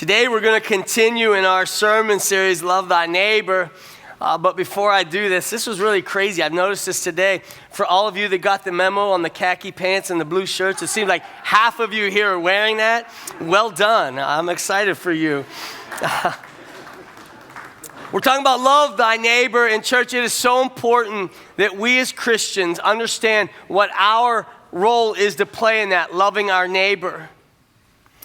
Today we're going to continue in our sermon series, Love Thy Neighbor. But before I do this was really crazy. I've noticed this today. For all of you that got the memo on the khaki pants and the blue shirts, it seems like half of you here are wearing that. Well done. I'm excited for you. We're talking about love thy neighbor. In church, it is so important that we as Christians understand what our role is to play in that, loving our neighbor.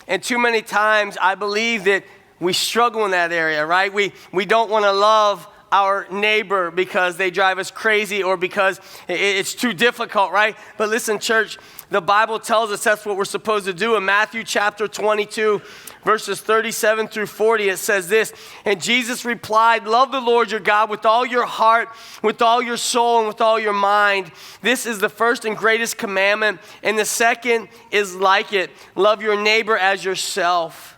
And too many times, I believe that we struggle in that area, right? We don't want to love our neighbor because they drive us crazy or because it's too difficult, right? But listen, church, the Bible tells us that's what we're supposed to do. In Matthew chapter 22, verses 37 through 40, it says this, and Jesus replied, love the Lord your God with all your heart, with all your soul, and with all your mind. This is the first and greatest commandment, and the second is like it. Love your neighbor as yourself.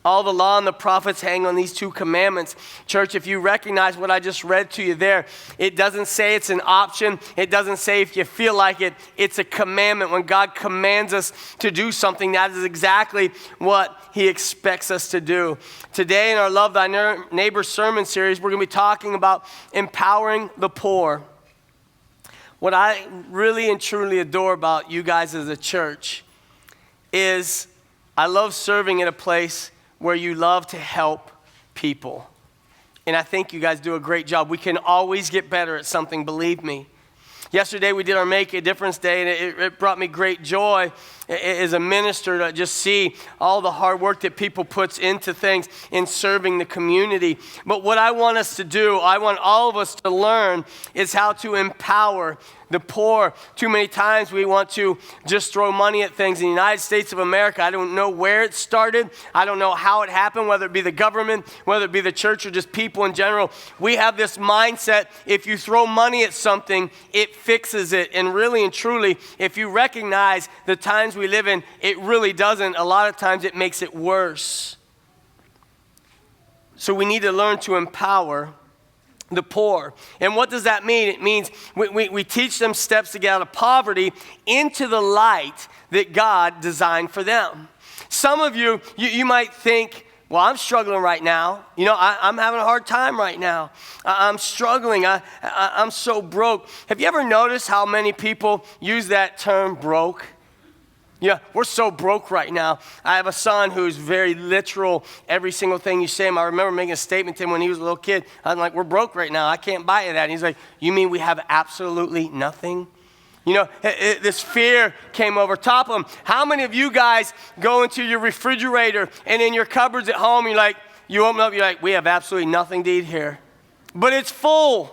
All the law and the prophets hang on these two commandments. Church, if you recognize what I just read to you there, it doesn't say it's an option. It doesn't say if you feel like it. It's a commandment. When God commands us to do something, that is exactly what he expects us to do. Today in our Love Thy Neighbor sermon series, we're going to be talking about empowering the poor. What I really and truly adore about you guys as a church is I love serving at a place where you love to help people. And I think you guys do a great job. We can always get better at something, believe me. Yesterday we did our Make a Difference Day, and it brought me great joy as a minister to just see all the hard work that people puts into things in serving the community. But what I want us to do, I want all of us to learn, is how to empower the poor. Too many times we want to just throw money at things. In the United States of America, I don't know where it started. I don't know how it happened, whether it be the government, whether it be the church, or just people in general. We have this mindset, if you throw money at something, it fixes it. And really and truly, if you recognize the times we live in, it really doesn't. A lot of times it makes it worse. So we need to learn to empower the poor. And what does that mean? It means we teach them steps to get out of poverty into the light that God designed for them. Some of you might think, well, I'm struggling right now. I'm having a hard time right now. I'm struggling. I'm so broke. Have you ever noticed how many people use that term broke? Yeah, we're so broke right now. I have a son who's very literal. Every single thing you say him. I remember making a statement to him when he was a little kid. I'm like, we're broke right now. I can't buy you that. And he's like, you mean we have absolutely nothing? This fear came over top of him. How many of you guys go into your refrigerator and in your cupboards at home, you open up, you're like, we have absolutely nothing to eat here. But it's full.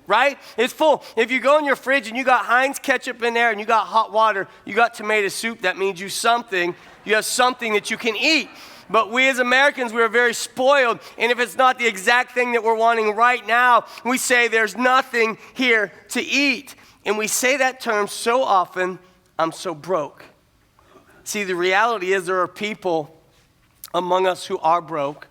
Right? It's full. If you go in your fridge and you got Heinz ketchup in there and you got hot water, you got tomato soup, that means you have something that you can eat. But we as Americans, we are very spoiled. And if it's not the exact thing that we're wanting right now, we say there's nothing here to eat. And we say that term so often, I'm so broke. See, the reality is there are people among us who are broke.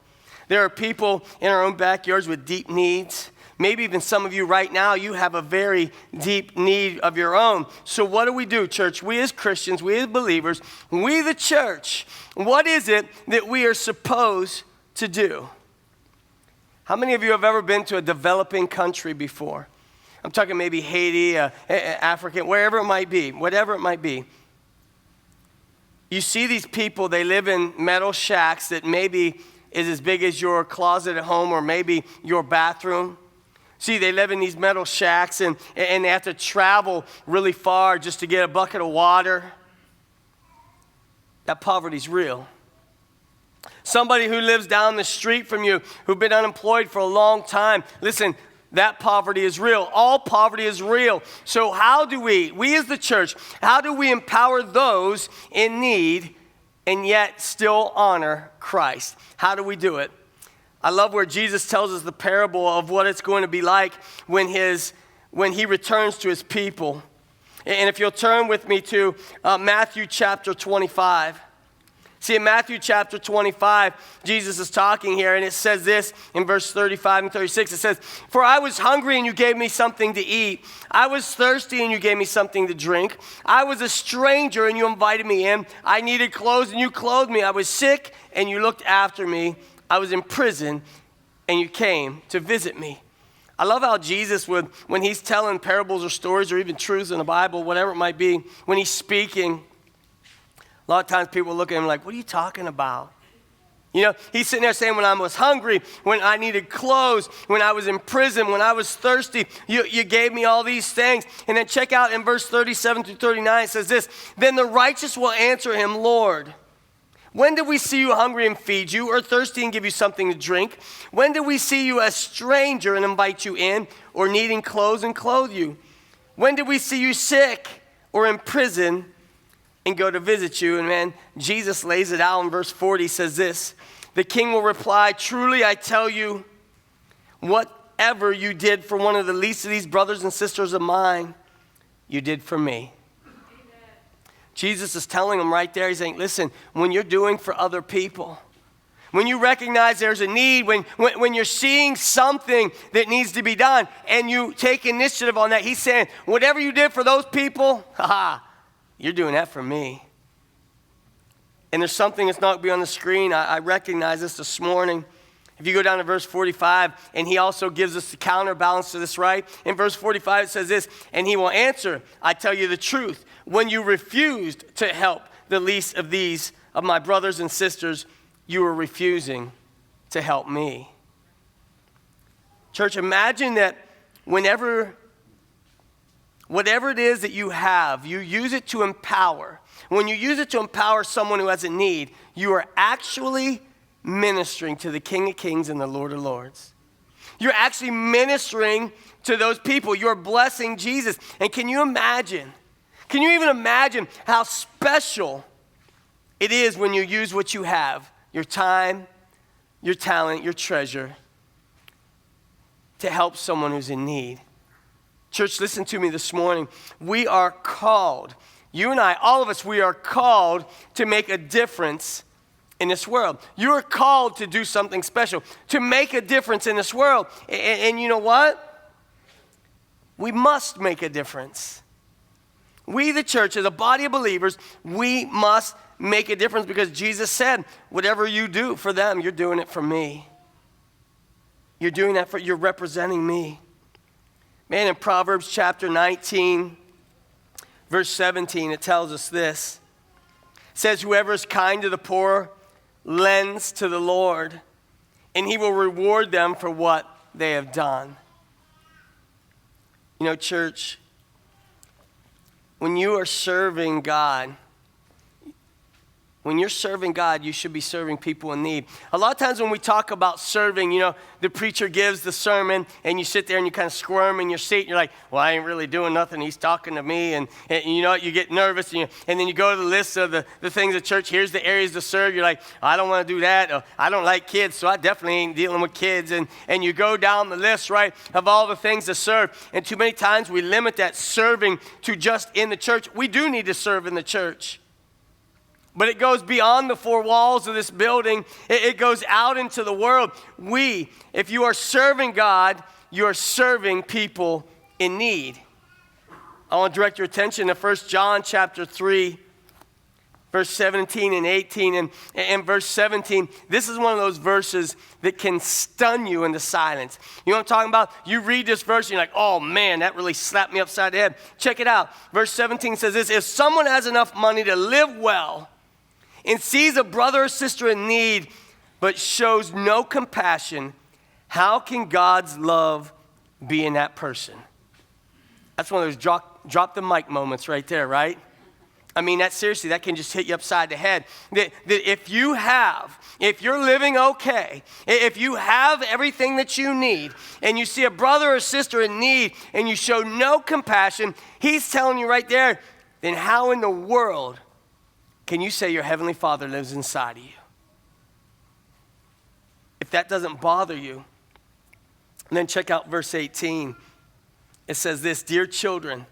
There are people in our own backyards with deep needs. Maybe even some of you right now, you have a very deep need of your own. So what do we do, church? We as Christians, we as believers, we the church, what is it that we are supposed to do? How many of you have ever been to a developing country before? I'm talking maybe Haiti, Africa, wherever it might be, whatever it might be. You see these people, they live in metal shacks that maybe is as big as your closet at home or maybe your bathroom. See, they live in these metal shacks and they have to travel really far just to get a bucket of water. That poverty's real. Somebody who lives down the street from you, who've been unemployed for a long time, listen, that poverty is real. All poverty is real. So how do we as the church, how do we empower those in need and yet still honor Christ? How do we do it? I love where Jesus tells us the parable of what it's going to be like when he returns to his people. And if you'll turn with me to Matthew chapter 25. See, in Matthew chapter 25, Jesus is talking here, and it says this in verse 35 and 36. It says, "For I was hungry, and you gave me something to eat. I was thirsty, and you gave me something to drink. I was a stranger, and you invited me in. I needed clothes, and you clothed me. I was sick, and you looked after me. I was in prison, and you came to visit me." I love how Jesus would, when he's telling parables or stories or even truths in the Bible, whatever it might be, when he's speaking, a lot of times people look at him like, what are you talking about? You know, he's sitting there saying, when I was hungry, when I needed clothes, when I was in prison, when I was thirsty, you gave me all these things. And then check out in verse 37 through 39, it says this, "Then the righteous will answer him, 'Lord, when did we see you hungry and feed you, or thirsty and give you something to drink? When did we see you a stranger and invite you in, or needing clothes and clothe you? When did we see you sick or in prison and go to visit you?'" And man, Jesus lays it out in verse 40, says this, "The king will reply, 'Truly I tell you, whatever you did for one of the least of these brothers and sisters of mine, you did for me.'" Jesus is telling them right there, he's saying, listen, when you're doing for other people, when you recognize there's a need, when you're seeing something that needs to be done, and you take initiative on that, he's saying, whatever you did for those people, you're doing that for me. And there's something that's not going to be on the screen. I recognize this morning. If you go down to verse 45, and he also gives us the counterbalance to this, right? In verse 45, it says this, "And he will answer, 'I tell you the truth. When you refused to help the least of these, of my brothers and sisters, you were refusing to help me.'" Church, imagine that whatever it is that you have, you use it to empower. When you use it to empower someone who has a need, you are actually ministering to the King of Kings and the Lord of Lords. You're actually ministering to those people. You're blessing Jesus. And can you even imagine how special it is when you use what you have, your time, your talent, your treasure, to help someone who's in need? Church, listen to me this morning. We are called, you and I, all of us, we are called to make a difference in this world. You are called to do something special, to make a difference in this world. And you know what? We must make a difference. We, the church, as a body of believers, we must make a difference because Jesus said, whatever you do for them, you're doing it for me. You're doing that you're representing me. Man, in Proverbs chapter 19, verse 17, it tells us this. It says, "Whoever is kind to the poor lends to the Lord, and he will reward them for what they have done." You know, church, when you are serving God, you should be serving people in need. A lot of times when we talk about serving, you know, the preacher gives the sermon and you sit there and you kind of squirm in your seat and you're like, well, I ain't really doing nothing. He's talking to me. And you know what, you get nervous and then you go to the list of the things at church. Here's the areas to serve. You're like, I don't want to do that. Or, I don't like kids, so I definitely ain't dealing with kids. And you go down the list, right, of all the things to serve. And too many times we limit that serving to just in the church. We do need to serve in the church. But it goes beyond the four walls of this building. It goes out into the world. If you are serving God, you are serving people in need. I want to direct your attention to 1 John chapter 3, verse 17 and 18. And verse 17, this is one of those verses that can stun you into silence. You know what I'm talking about? You read this verse and you're like, oh man, that really slapped me upside the head. Check it out. Verse 17 says this, "If someone has enough money to live well, and sees a brother or sister in need, but shows no compassion, how can God's love be in that person?" That's one of those drop the mic moments right there, right? I mean, that can just hit you upside the head. That if you're living okay, if you have everything that you need, and you see a brother or sister in need, and you show no compassion, he's telling you right there, then how in the world can you say your Heavenly Father lives inside of you? If that doesn't bother you, and then check out verse 18. It says this, "Dear children,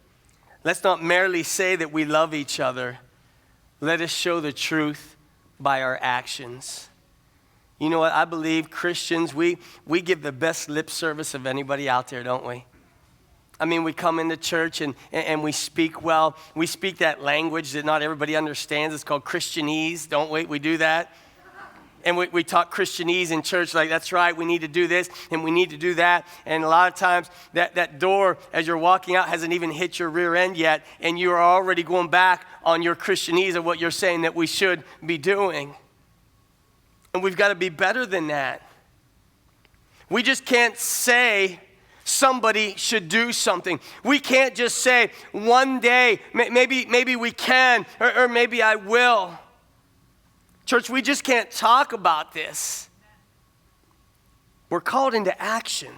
let's not merely say that we love each other. Let us show the truth by our actions. You know what? I believe Christians, we give the best lip service of anybody out there, don't we? I mean, we come into church and we speak well. We speak that language that not everybody understands. It's called Christianese, don't we? We do that. And we talk Christianese in church like, that's right, we need to do this and we need to do that. And a lot of times that door, as you're walking out, hasn't even hit your rear end yet. And you are already going back on your Christianese of what you're saying that we should be doing. And we've got to be better than that. We just can't say somebody should do something. We can't just say one day, maybe we can, or maybe I will. Church, we just can't talk about this. We're called into action.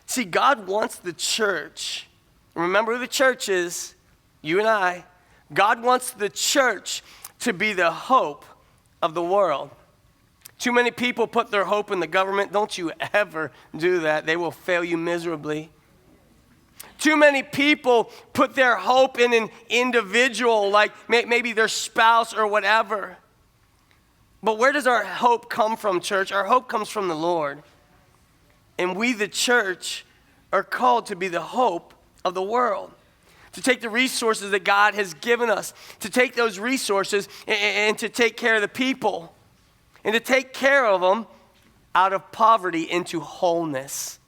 See, God wants the church. Remember who the church is, you and I. God wants the church to be the hope of the world. Too many people put their hope in the government. Don't you ever do that. They will fail you miserably. Too many people put their hope in an individual, like maybe their spouse or whatever. But where does our hope come from, church? Our hope comes from the Lord. And we, the church, are called to be the hope of the world. To take the resources that God has given us, to take those resources and to take care of the people. And to take care of them out of poverty into wholeness.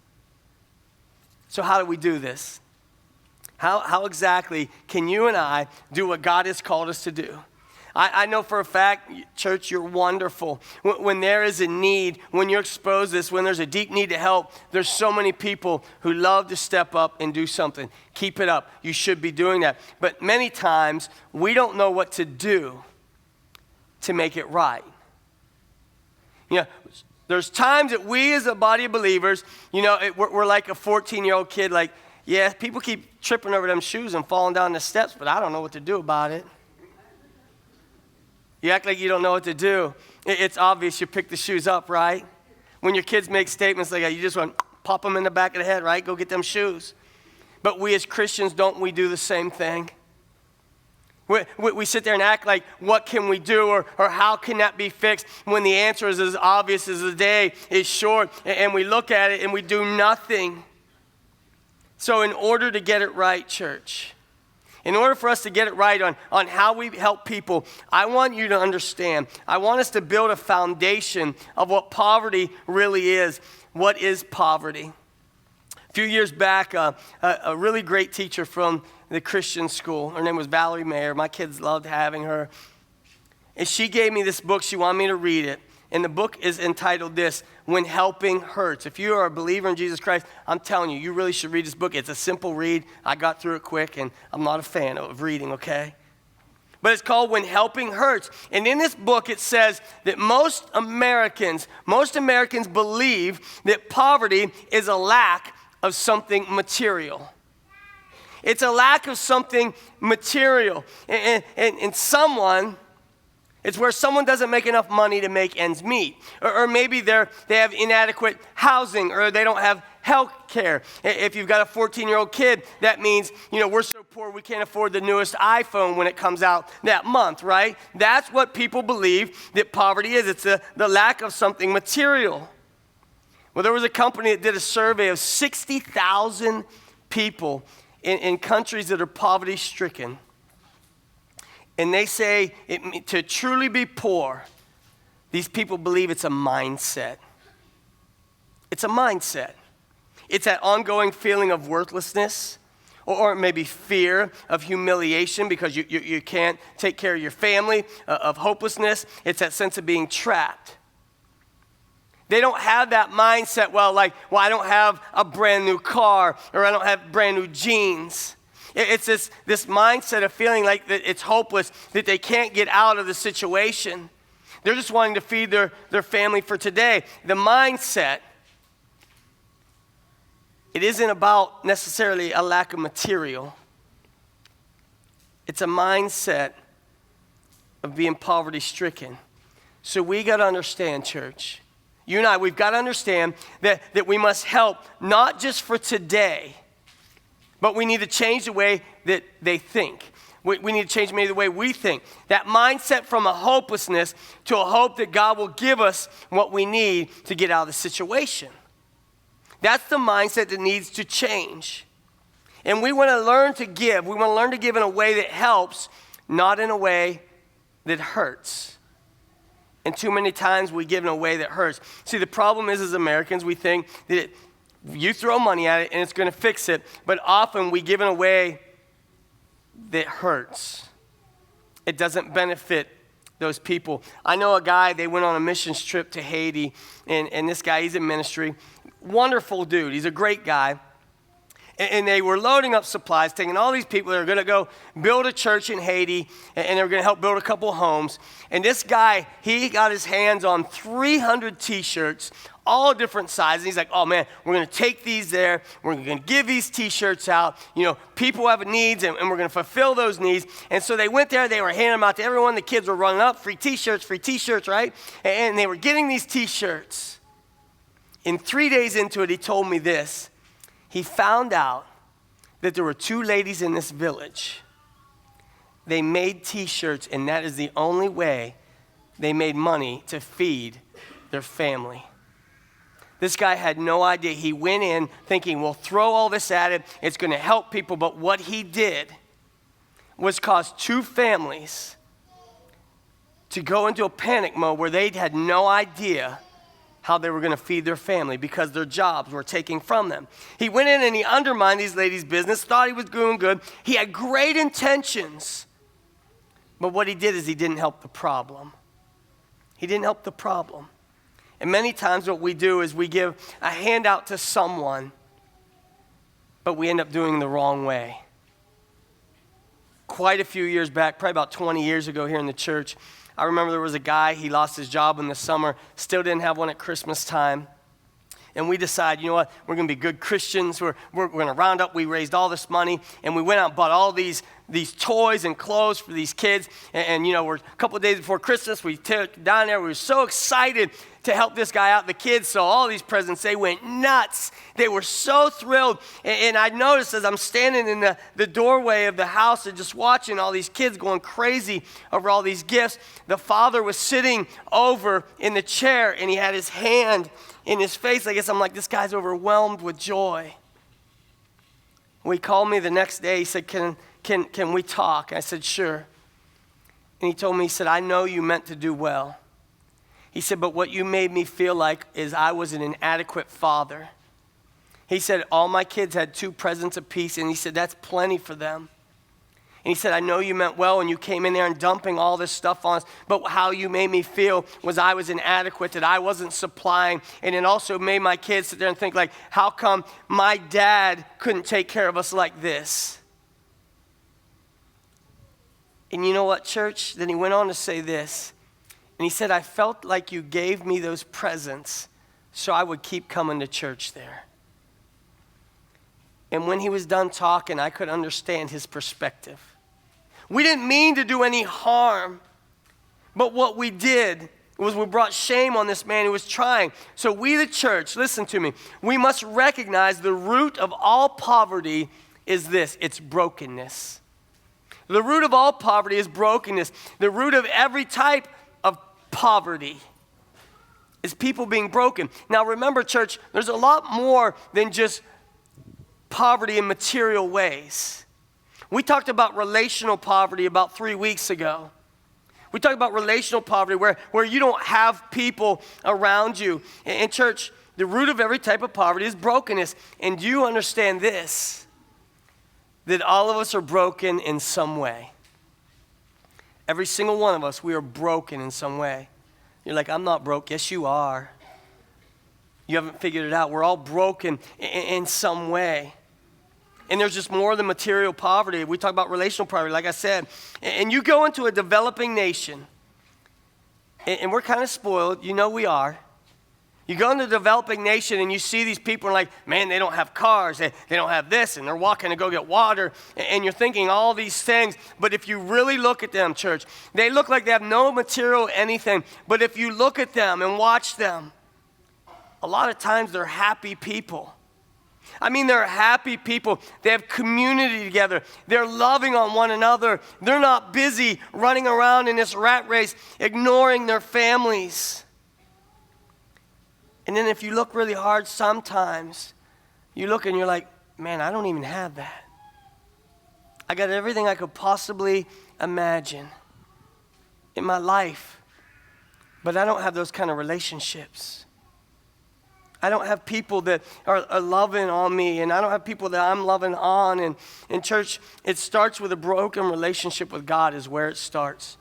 So how do we do this? How exactly can you and I do what God has called us to do? I know for a fact, church, you're wonderful. When there is a need, when you're exposed to this, when there's a deep need to help, there's so many people who love to step up and do something. Keep it up. You should be doing that. But many times, we don't know what to do to make it right. You know, there's times that we as a body of believers, we're like a 14-year-old kid, like, yeah, people keep tripping over them shoes and falling down the steps, but I don't know what to do about it. You act like you don't know what to do. It's obvious you pick the shoes up, right? When your kids make statements like that, you just want to pop them in the back of the head, right? Go get them shoes. But we as Christians, don't we do the same thing? We sit there and act like, what can we do, or how can that be fixed, when the answer is as obvious as the day is short, and we look at it and we do nothing. So in order to get it right, church, in order for us to get it right on how we help people, I want you to understand, I want us to build a foundation of what poverty really is. What is poverty? A few years back, a really great teacher from the Christian school, her name was Valerie Mayer. My kids loved having her. And she gave me this book. She wanted me to read it. And the book is entitled this, When Helping Hurts. If you are a believer in Jesus Christ, I'm telling you, you really should read this book. It's a simple read. I got through it quick, and I'm not a fan of reading, okay? But it's called When Helping Hurts. And in this book, it says that most Americans believe that poverty is a lack of something material. It's a lack of something material. And someone, it's where someone doesn't make enough money to make ends meet. Or maybe they have inadequate housing, or they don't have health care. If you've got a 14-year-old kid, that means, we're so poor we can't afford the newest iPhone when it comes out that month, right? That's what people believe that poverty is. It's the lack of something material. Well, there was a company that did a survey of 60,000 people in countries that are poverty-stricken. And they say to truly be poor, these people believe it's a mindset. It's a mindset. It's that ongoing feeling of worthlessness, or maybe fear of humiliation because you can't take care of your family, of hopelessness. It's that sense of being trapped. They don't have that mindset, I don't have a brand new car, or I don't have brand new jeans. It's this mindset of feeling like that it's hopeless, that they can't get out of the situation. They're just wanting to feed their family for today. The mindset, it isn't about necessarily a lack of material. It's a mindset of being poverty-stricken. So we got to understand, church, you and I, we've got to understand that we must help not just for today, but we need to change the way that they think. We need to change maybe the way we think. That mindset from a hopelessness to a hope that God will give us what we need to get out of the situation. That's the mindset that needs to change. And we want to learn to give. We want to learn to give in a way that helps, not in a way that hurts. And too many times we give in a way that hurts. See, the problem is, as Americans, we think that you throw money at it and it's going to fix it. But often we give in a way that hurts. It doesn't benefit those people. I know a guy, they went on a missions trip to Haiti, and this guy, he's in ministry. Wonderful dude. He's a great guy. And they were loading up supplies, taking all these people that are going to go build a church in Haiti, and they were going to help build a couple of homes. And this guy, he got his hands on 300 T-shirts, all different sizes. He's like, oh man, we're going to take these there. We're going to give these T-shirts out. You know, people have needs, and we're going to fulfill those needs. And so they went there. They were handing them out to everyone. The kids were running up, free T-shirts, right? And they were getting these T-shirts. And 3 days into it, he told me this. He found out that there were 2 ladies in this village. They made T-shirts, and that is the only way they made money to feed their family. This guy had no idea. He went in thinking, we'll throw all this at it. It's going to help people. But what he did was cause 2 families to go into a panic mode where they had no idea how they were going to feed their family because their jobs were taken from them. He went in and he undermined these ladies' business, thought he was doing good. He had great intentions. But what he did is he didn't help the problem. He didn't help the problem. And many times what we do is we give a handout to someone, but we end up doing the wrong way. Quite a few years back, probably about 20 years ago here in the church, I remember there was a guy, he lost his job in the summer, still didn't have one at Christmas time. And we decided, you know what, we're going to be good Christians. We're going to round up. We raised all this money, and we went out and bought all these toys and clothes for these kids. And you know, we're a couple of days before Christmas. We took down there. We were so excited to help this guy out. The kids saw all these presents. They went nuts. They were so thrilled. And I noticed as I'm standing in the doorway of the house and just watching all these kids going crazy over all these gifts, the father was sitting over in the chair, and he had his hand in his face. I guess I'm like, this guy's overwhelmed with joy. He called me the next day. He said, can we talk? I said, sure. And he told me, he said, I know you meant to do well. He said, but what you made me feel like is I was an inadequate father. He said, all my kids had 2 presents apiece, and he said, that's plenty for them. And he said, I know you meant well, and you came in there and dumping all this stuff on us, but how you made me feel was I was inadequate, that I wasn't supplying. And it also made my kids sit there and think like, how come my dad couldn't take care of us like this? And you know what, church? Then he went on to say this. And he said, I felt like you gave me those presents so I would keep coming to church there. And when he was done talking, I could understand his perspective. We didn't mean to do any harm, but what we did was we brought shame on this man who was trying. So we, the church, listen to me, we must recognize the root of all poverty is this, it's brokenness. The root of all poverty is brokenness. The root of every type of poverty is people being broken. Now remember, church, there's a lot more than just poverty in material ways. We talked about relational poverty about 3 weeks ago. We talked about relational poverty where you don't have people around you. In church, the root of every type of poverty is brokenness. And do you understand this? That all of us are broken in some way. Every single one of us, we are broken in some way. You're like, I'm not broke. Yes, you are. You haven't figured it out. We're all broken in some way. And there's just more than material poverty. We talk about relational poverty, like I said. And you go into a developing nation, and we're kind of spoiled. You know we are. You go into a developing nation, and you see these people and like, man, they don't have cars. They don't have this, and they're walking to go get water. And you're thinking all these things. But if you really look at them, church, they look like they have no material anything. But if you look at them and watch them, a lot of times they're happy people. I mean, they're happy people. They have community together. They're loving on one another. They're not busy running around in this rat race, ignoring their families. And then if you look really hard, sometimes you look and you're like, man, I don't even have that. I got everything I could possibly imagine in my life, but I don't have those kind of relationships. I don't have people that are loving on me, and I don't have people that I'm loving on. And in church, it starts with a broken relationship with God is where it starts.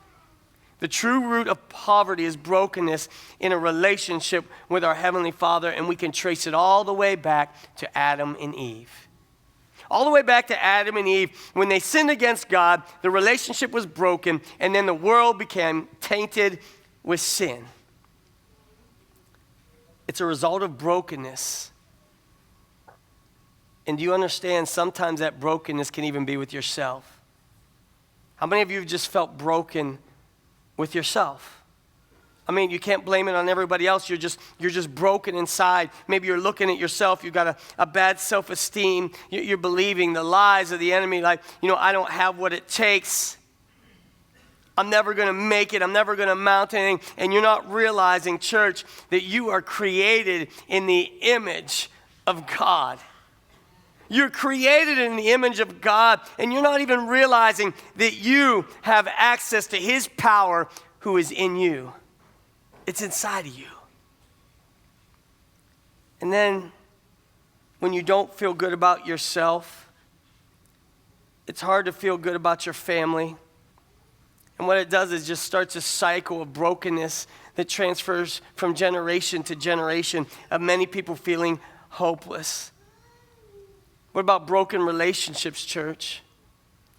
The true root of poverty is brokenness in a relationship with our Heavenly Father, and we can trace it all the way back to Adam and Eve. All the way back to Adam and Eve. When they sinned against God, the relationship was broken, and then the world became tainted with sin. It's a result of brokenness. And do you understand sometimes that brokenness can even be with yourself? How many of you have just felt broken with yourself? I mean, you can't blame it on everybody else. You're just broken inside. Maybe you're looking at yourself. You've got a bad self-esteem. You're believing the lies of the enemy like, I don't have what it takes. I'm never going to make it. I'm never going to amount to anything. And you're not realizing, church, that you are created in the image of God. You're created in the image of God, and you're not even realizing that you have access to His power who is in you. It's inside of you. And then when you don't feel good about yourself, it's hard to feel good about your family. And what it does is just starts a cycle of brokenness that transfers from generation to generation of many people feeling hopeless. What about broken relationships, church?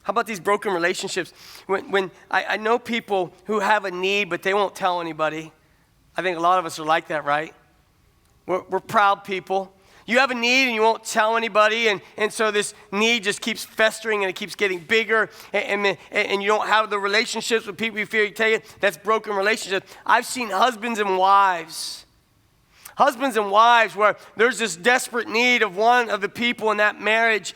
How about these broken relationships? When I know people who have a need, but they won't tell anybody. I think a lot of us are like that, right? We're proud people. You have a need and you won't tell anybody, and so this need just keeps festering and it keeps getting bigger, and you don't have the relationships with people you feel you take it. That's broken relationships. I've seen husbands and wives where there's this desperate need of one of the people in that marriage,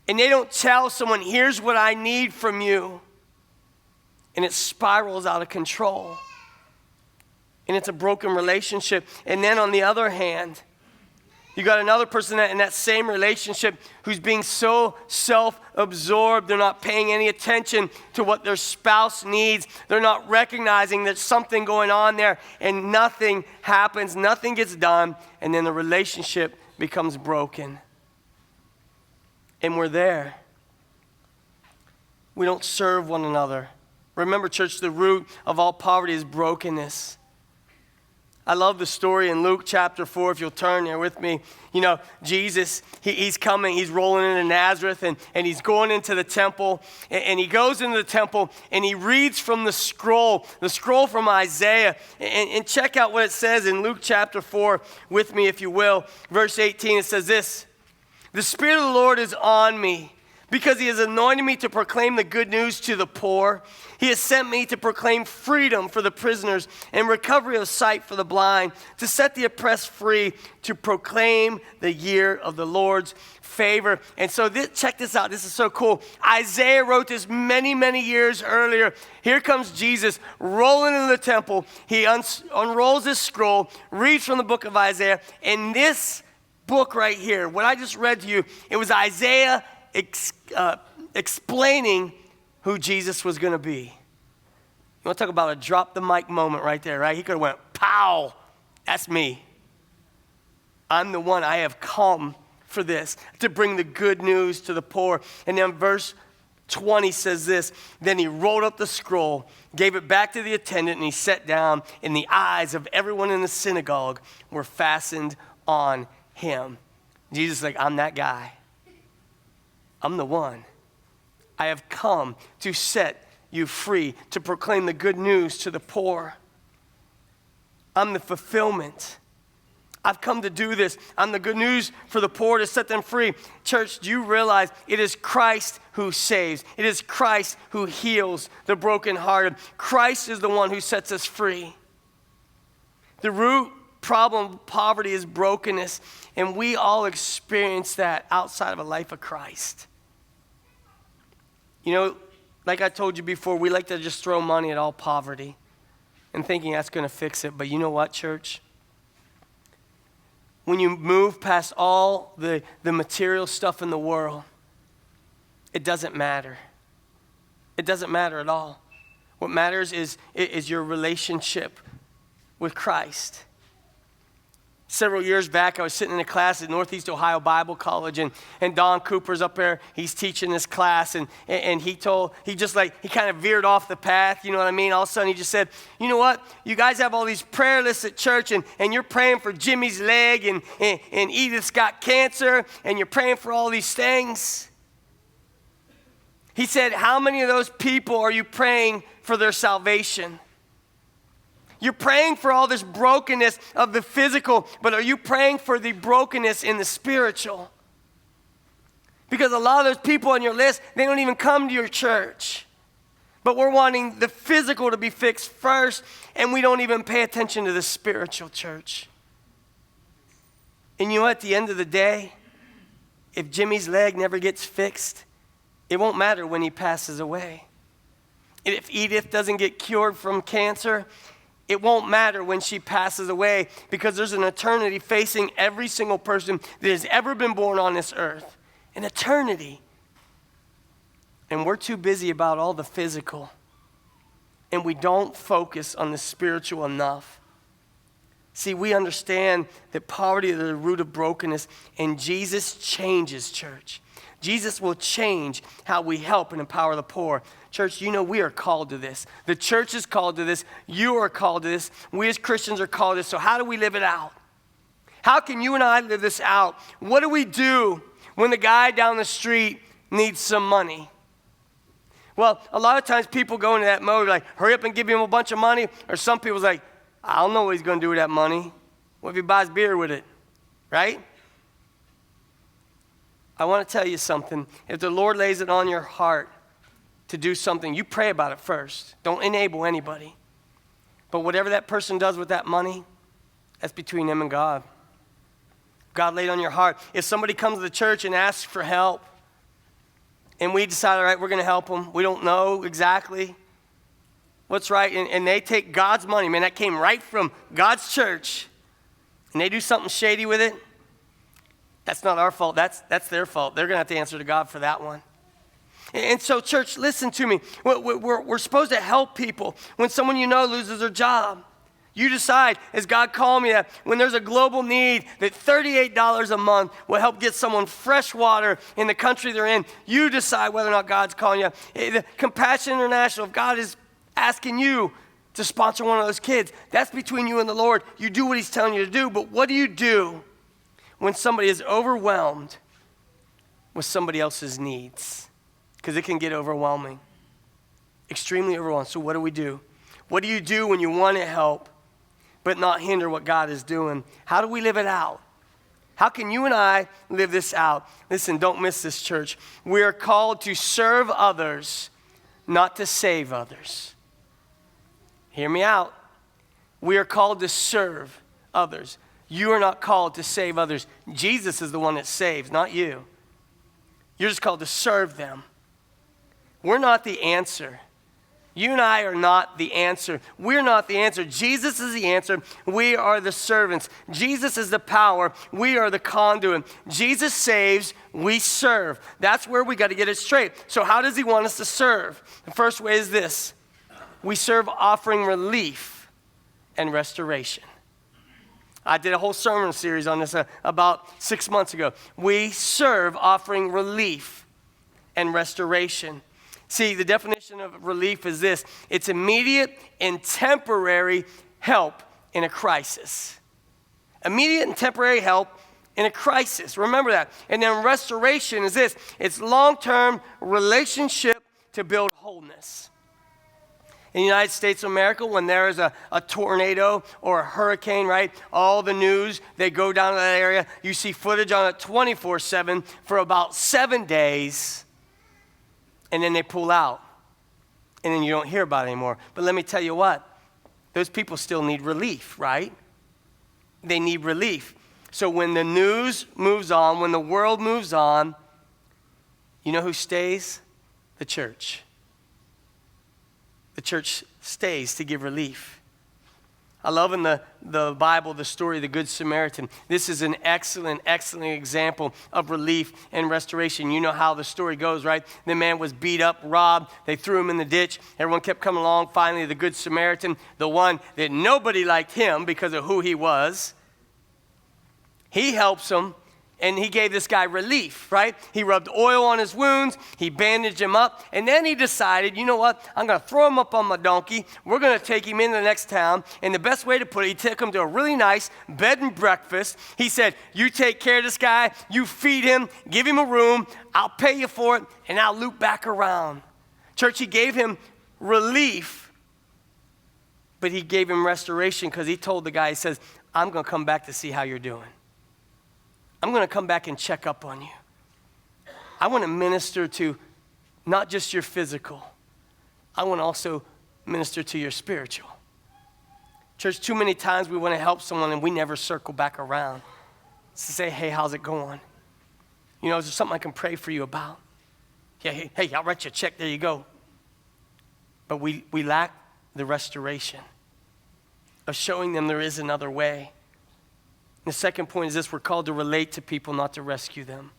and they don't tell someone, here's what I need from you, and it spirals out of control, and it's a broken relationship. And then on the other hand, you got another person in that same relationship who's being so self-absorbed, they're not paying any attention to what their spouse needs. They're not recognizing there's something going on there, and nothing happens, nothing gets done, and then the relationship becomes broken. And we're there. We don't serve one another. Remember, church, the root of all poverty is brokenness. I love the story in Luke chapter 4, if you'll turn there with me. Jesus, he's coming, he's rolling into Nazareth, and he's going into the temple, and he goes into the temple, and he reads from the scroll from Isaiah, and check out what it says in Luke chapter 4 with me, if you will. Verse 18, it says this: "The Spirit of the Lord is on me, because He has anointed me to proclaim the good news to the poor. He has sent me to proclaim freedom for the prisoners and recovery of sight for the blind, to set the oppressed free, to proclaim the year of the Lord's favor." And so check this out. This is so cool. Isaiah wrote this many, many years earlier. Here comes Jesus rolling into the temple. He unrolls this scroll, reads from the book of Isaiah. And this book right here, what I just read to you, it was Isaiah explaining who Jesus was going to be. You want to talk about a drop the mic moment right there, right? He could have went, pow, that's me. I'm the one. I have come for this, to bring the good news to the poor. And then verse 20 says this: "Then he rolled up the scroll, gave it back to the attendant, and he sat down, and the eyes of everyone in the synagogue were fastened on him." Jesus is like, I'm that guy. I'm the one. I have come to set you free, to proclaim the good news to the poor. I'm the fulfillment. I've come to do this. I'm the good news for the poor, to set them free. Church, do you realize it is Christ who saves? It is Christ who heals the brokenhearted. Christ is the one who sets us free. The root problem of poverty is brokenness, and we all experience that outside of a life of Christ. You know, like I told you before, we like to just throw money at all poverty and thinking that's going to fix it. But you know what, church? When you move past all the material stuff in the world, it doesn't matter. It doesn't matter at all. What matters is your relationship with Christ. Several years back, I was sitting in a class at Northeast Ohio Bible College, and Don Cooper's up there. He's teaching this class, and he kind of veered off the path, you know what I mean? All of a sudden, he just said, you know what? You guys have all these prayer lists at church, and you're praying for Jimmy's leg, and Edith's got cancer, and you're praying for all these things. He said, how many of those people are you praying for their salvation? You're praying for all this brokenness of the physical, but are you praying for the brokenness in the spiritual? Because a lot of those people on your list, they don't even come to your church. But we're wanting the physical to be fixed first, and we don't even pay attention to the spiritual, church. And you know, at the end of the day, if Jimmy's leg never gets fixed, it won't matter when he passes away. And if Edith doesn't get cured from cancer, it won't matter when she passes away, because there's an eternity facing every single person that has ever been born on this earth. An eternity. And we're too busy about all the physical. And we don't focus on the spiritual enough. See, we understand that poverty is the root of brokenness, and Jesus changes, church. Jesus will change how we help and empower the poor. Church, you know we are called to this. The church is called to this. You are called to this. We as Christians are called to this. So how do we live it out? How can you and I live this out? What do we do when the guy down the street needs some money? Well, a lot of times people go into that mode like, hurry up and give him a bunch of money. Or some people's like, I don't know what he's going to do with that money. What if he buys beer with it? Right? I want to tell you something. If the Lord lays it on your heart to do something, you pray about it first. Don't enable anybody. But whatever that person does with that money, that's between them and God. God laid on your heart. If somebody comes to the church and asks for help, and we decide, all right, we're going to help them. We don't know exactly what's right. And they take God's money. Man, that came right from God's church. And they do something shady with it. That's not our fault. That's their fault. They're going to have to answer to God for that one. And so, church, listen to me. We're supposed to help people. When someone you know loses their job, you decide, as God called me, that when there's a global need, that $38 a month will help get someone fresh water in the country they're in. You decide whether or not God's calling you. The Compassion International, if God is asking you to sponsor one of those kids, that's between you and the Lord. You do what he's telling you to do. But what do you do when somebody is overwhelmed with somebody else's needs? Because it can get overwhelming, extremely overwhelming. So what do we do? What do you do when you want to help but not hinder what God is doing? How do we live it out? How can you and I live this out? Listen, don't miss this, church. We are called to serve others, not to save others. Hear me out. We are called to serve others. You are not called to save others. Jesus is the one that saves, not you. You're just called to serve them. We're not the answer. You and I are not the answer. We're not the answer. Jesus is the answer. We are the servants. Jesus is the power. We are the conduit. Jesus saves. We serve. That's where we got to get it straight. So how does he want us to serve? The first way is this. We serve offering relief and restoration. I did a whole sermon series on this about 6 months ago. We serve offering relief and restoration. See, the definition of relief is this. It's immediate and temporary help in a crisis. Immediate and temporary help in a crisis. Remember that. And then restoration is this. It's long-term relationship to build wholeness. In the United States of America, when there is a tornado or a hurricane, right, all the news, they go down to that area. You see footage on it 24/7 for about 7 days, and then they pull out. And then you don't hear about it anymore. But let me tell you what, those people still need relief, right? they need relief. So when the news moves on, when the world moves on, you know who stays? The church. The church stays to give relief. I love in the Bible the story of the Good Samaritan. This is an excellent, excellent example of relief and restoration. You know how the story goes, right? The man was beat up, robbed. They threw him in the ditch. Everyone kept coming along. Finally, the Good Samaritan, the one that nobody liked him because of who he was, he helps him. And he gave this guy relief, right? He rubbed oil on his wounds. He bandaged him up. And then he decided, you know what? I'm going to throw him up on my donkey. We're going to take him into the next town. And the best way to put it, he took him to a really nice bed and breakfast. He said, you take care of this guy. You feed him. Give him a room. I'll pay you for it. And I'll loop back around. Church, he gave him relief. But he gave him restoration because he told the guy, he says, I'm going to come back to see how you're doing. I'm going to come back and check up on you. I want to minister to not just your physical. I want to also minister to your spiritual. Church, too many times we want to help someone and we never circle back around to say, hey, how's it going? You know, is there something I can pray for you about? Yeah, hey, I'll write you a check. There you go. But we lack the restoration of showing them there is another way. The second point is this: we're called to relate to people, not to rescue them.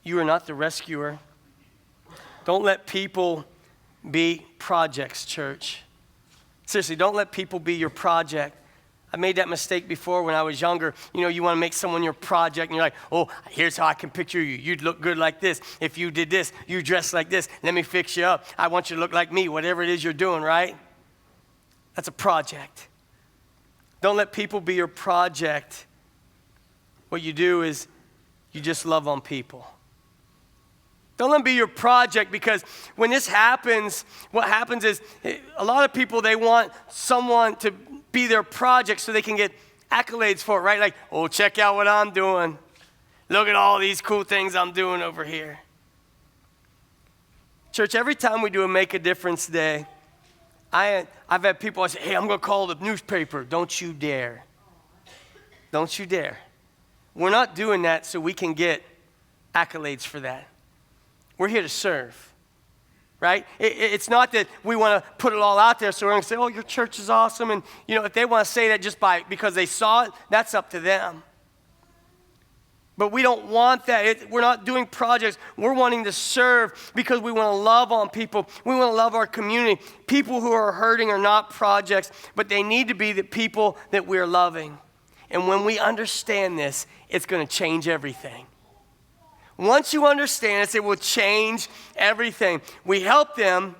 You are not the rescuer. Don't let people be projects, church. Seriously, don't let people be your project. I made that mistake before when I was younger. You know, you want to make someone your project, and you're like, oh, here's how I can picture you. You'd look good like this. If you did this, you dress like this. Let me fix you up. I want you to look like me, whatever it is you're doing, right? That's a project. Don't let people be your project. What you do is you just love on people. Don't let them be your project, because when this happens, what happens is a lot of people, they want someone to be their project so they can get accolades for it, right? Like, oh, check out what I'm doing. Look at all these cool things I'm doing over here. Church, every time we do a Make a Difference Day, I've had people say, hey, I'm going to call the newspaper. Don't you dare. Don't you dare. We're not doing that so we can get accolades for that. We're here to serve, right? It's not that we want to put it all out there so we're going to say, oh, your church is awesome. And, you know, if they want to say that just because they saw it, that's up to them. But we don't want that. We're not doing projects. We're wanting to serve because we want to love on people. We want to love our community. People who are hurting are not projects, but they need to be the people that we're loving. And when we understand this, it's going to change everything. Once you understand this, it will change everything. We help them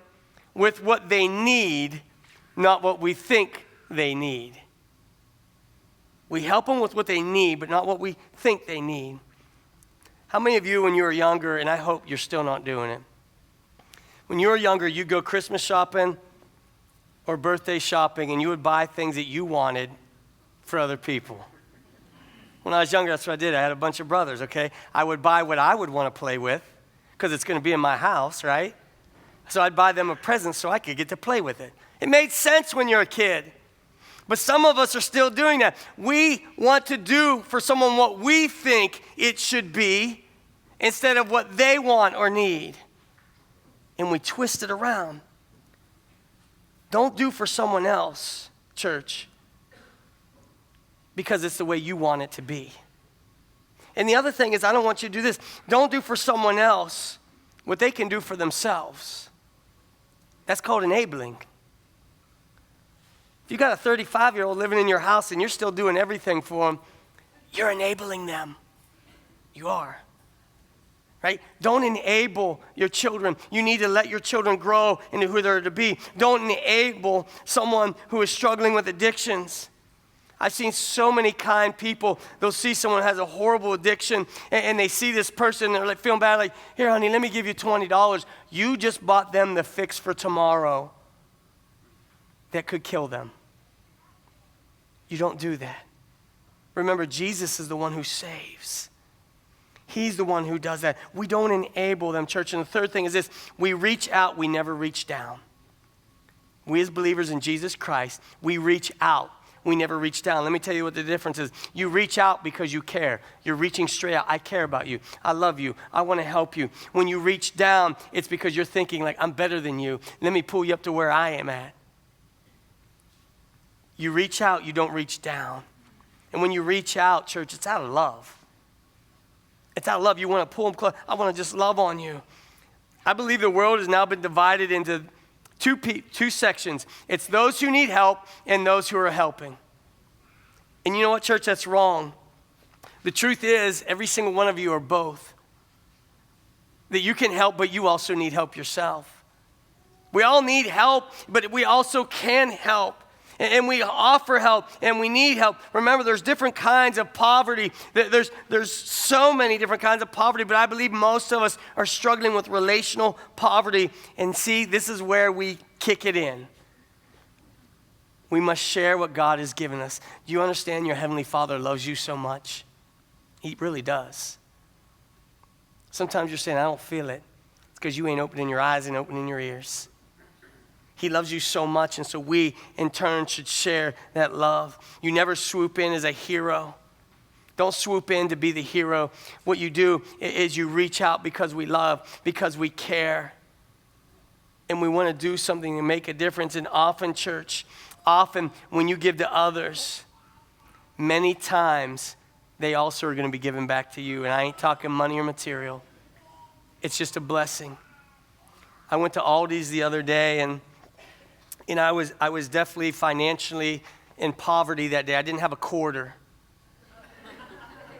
with what they need, not what we think they need. We help them with what they need, but not what we think they need. How many of you, when you were younger, and I hope you're still not doing it, when you were younger, you'd go Christmas shopping or birthday shopping, and you would buy things that you wanted for other people? When I was younger, that's what I did. I had a bunch of brothers, okay? I would buy what I would want to play with because it's going to be in my house, right? So I'd buy them a present so I could get to play with it. It made sense when you're a kid. But some of us are still doing that. We want to do for someone what we think it should be instead of what they want or need. And we twist it around. Don't do for someone else, church, because it's the way you want it to be. And the other thing is, I don't want you to do this. Don't do for someone else what they can do for themselves. That's called enabling. If you got a 35-year-old living in your house and you're still doing everything for them, you're enabling them. You are. Right? Don't enable your children. You need to let your children grow into who they're to be. Don't enable someone who is struggling with addictions. I've seen so many kind people. They'll see someone who has a horrible addiction, and they see this person, they're like feeling bad, like, here, honey, let me give you $20. You just bought them the fix for tomorrow that could kill them. You don't do that. Remember, Jesus is the one who saves. He's the one who does that. We don't enable them, church. And the third thing is this: we reach out, we never reach down. We as believers in Jesus Christ, we reach out. we never reach down. Let me tell you what the difference is. You reach out because you care. You're reaching straight out. I care about you. I love you. I want to help you. When you reach down, it's because you're thinking like, I'm better than you. Let me pull you up to where I am at. You reach out, you don't reach down. And when you reach out, church, it's out of love. It's out of love. You want to pull them close. I want to just love on you. I believe the world has now been divided into two sections. It's those who need help and those who are helping. And you know what, church? That's wrong. The truth is, every single one of you are both. That you can help, but you also need help yourself. We all need help, but we also can help. And we offer help, and we need help. Remember, there's different kinds of poverty. There's so many different kinds of poverty, but I believe most of us are struggling with relational poverty. And see, this is where we kick it in. We must share what God has given us. Do you understand your Heavenly Father loves you so much? He really does. Sometimes you're saying, I don't feel it. It's because you ain't opening your eyes and opening your ears. He loves you so much, and so we, in turn, should share that love. You never swoop in as a hero. Don't swoop in to be the hero. What you do is you reach out because we love, because we care, and we want to do something to make a difference. And often, church, when you give to others, many times they also are going to be given back to you. And I ain't talking money or material. It's just a blessing. I went to Aldi's the other day, and I was definitely financially in poverty that day. I didn't have a quarter.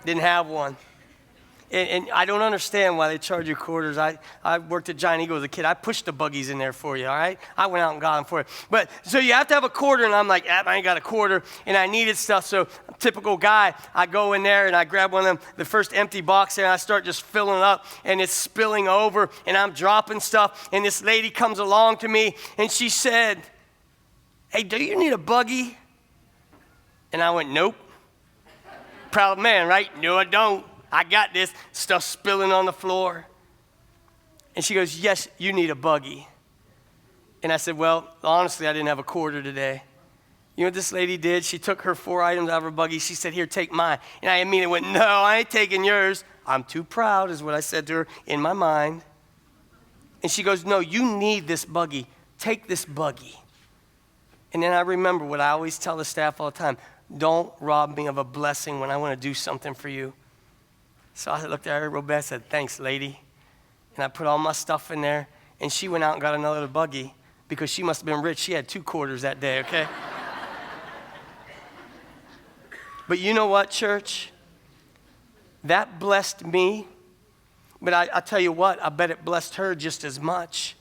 Didn't have one. And I don't understand why they charge you quarters. I worked at Giant Eagle as a kid. I pushed the buggies in there for you, all right? I went out and got them for you. But so you have to have a quarter, and I'm like, I ain't got a quarter, and I needed stuff. So typical guy, I go in there, and I grab one of them, the first empty box there, and I start just filling it up, and it's spilling over, and I'm dropping stuff. And this lady comes along to me, and she said, hey, do you need a buggy? And I went, nope. Proud man, right? No, I don't. I got this. Stuff spilling on the floor. And she goes, yes, you need a buggy. And I said, well, honestly, I didn't have a quarter today. You know what this lady did? She took her 4 items out of her buggy. She said, here, take mine. And I immediately went, no, I ain't taking yours. I'm too proud, is what I said to her in my mind. And she goes, no, you need this buggy. Take this buggy. And then I remember what I always tell the staff all the time. Don't rob me of a blessing when I want to do something for you. So I looked at her real bad. I said, thanks, lady. And I put all my stuff in there. And she went out and got another buggy because she must have been rich. She had 2 quarters that day, okay? But you know what, church? That blessed me. But I tell you what, I bet it blessed her just as much.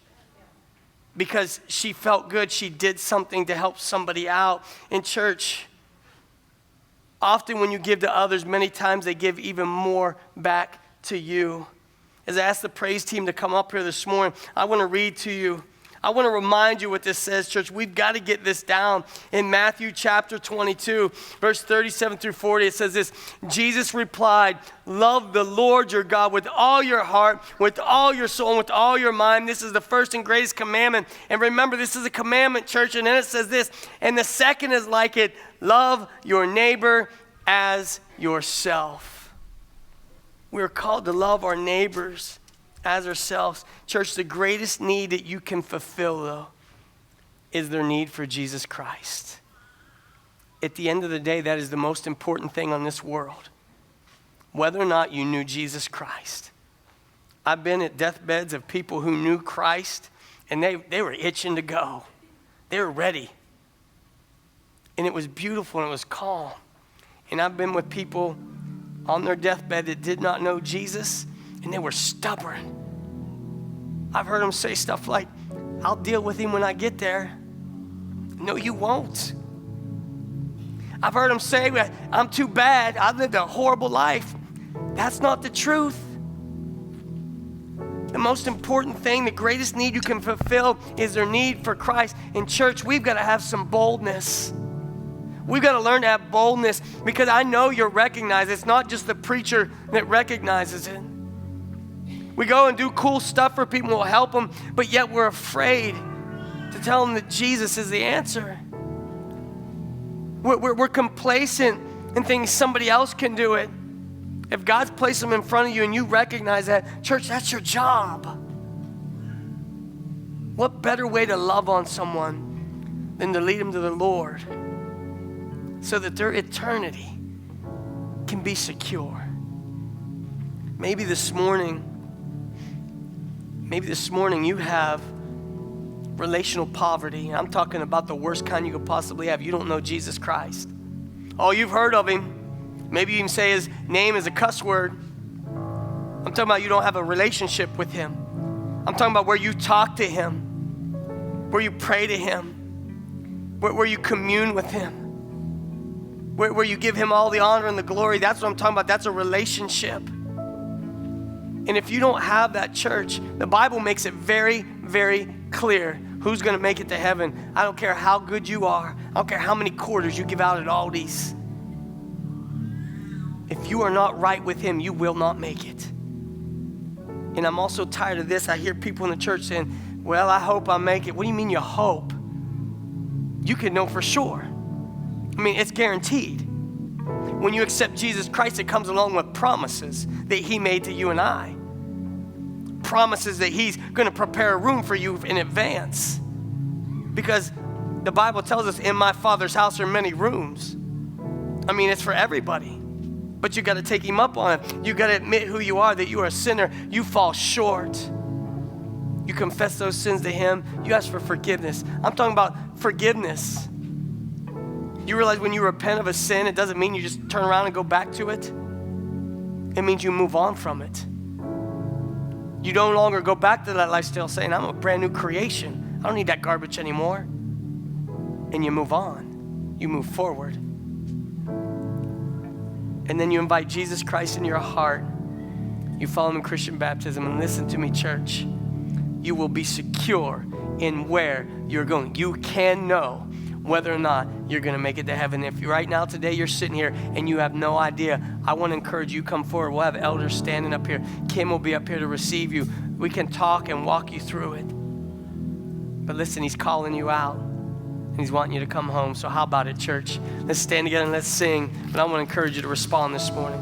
Because she felt good. She did something to help somebody out. In church, often when you give to others, many times they give even more back to you. As I asked the praise team to come up here this morning, I want to read to you. I want to remind you what this says, church. We've got to get this down. In Matthew chapter 22, verse 37 through 40, it says this. Jesus replied, love the Lord your God with all your heart, with all your soul, and with all your mind. This is the first and greatest commandment. And remember, this is a commandment, church. And then it says this, and the second is like it, love your neighbor as yourself. We're called to love our neighbors as ourselves. Church, the greatest need that you can fulfill, though, is their need for Jesus Christ. At the end of the day, that is the most important thing on this world. Whether or not you knew Jesus Christ. I've been at deathbeds of people who knew Christ, and they were itching to go. They were ready. And it was beautiful, and it was calm. And I've been with people on their deathbed that did not know Jesus, and they were stubborn. I've heard them say stuff like, I'll deal with him when I get there. No, you won't. I've heard them say, I'm too bad. I lived a horrible life. That's not the truth. The most important thing, the greatest need you can fulfill is their need for Christ. In church, we've got to have some boldness. We've got to learn to have boldness because I know you're recognized. It's not just the preacher that recognizes it. We go and do cool stuff for people, we'll help them, but yet we're afraid to tell them that Jesus is the answer. We're complacent and thinking somebody else can do it. If God's placed them in front of you and you recognize that, church, that's your job. What better way to love on someone than to lead them to the Lord so that their eternity can be secure? Maybe this morning you have relational poverty. I'm talking about the worst kind you could possibly have. You don't know Jesus Christ. Oh, you've heard of him. Maybe you even say his name is a cuss word. I'm talking about you don't have a relationship with him. I'm talking about where you talk to him, where you pray to him, where you commune with him, where you give him all the honor and the glory. That's what I'm talking about. That's a relationship. And if you don't have that, church, the Bible makes it very, very clear who's going to make it to heaven. I don't care how good you are. I don't care how many quarters you give out at Aldi's. If you are not right with him, you will not make it. And I'm also tired of this. I hear people in the church saying, well, I hope I make it. What do you mean you hope? You can know for sure. I mean, it's guaranteed. When you accept Jesus Christ, it comes along with promises that he made to you and I. Promises that he's going to prepare a room for you in advance. Because the Bible tells us, in my Father's house are many rooms. I mean, it's for everybody. But you got to take him up on it. You got to admit who you are, that you are a sinner. You fall short. You confess those sins to him. You ask for forgiveness. I'm talking about forgiveness. You realize when you repent of a sin, it doesn't mean you just turn around and go back to it. It means you move on from it. You no longer go back to that lifestyle saying, I'm a brand new creation. I don't need that garbage anymore. And you move on. You move forward. And then you invite Jesus Christ in your heart. You follow him in Christian baptism. And listen to me, church. You will be secure in where you're going. You can know whether or not you're going to make it to heaven. If right now today you're sitting here and you have no idea, I want to encourage you, come forward. We'll have elders standing up here. Kim will be up here to receive you. We can talk and walk you through it. But listen, he's calling you out and he's wanting you to come home. So how about it, church? Let's stand together and let's sing. But I want to encourage you to respond this morning.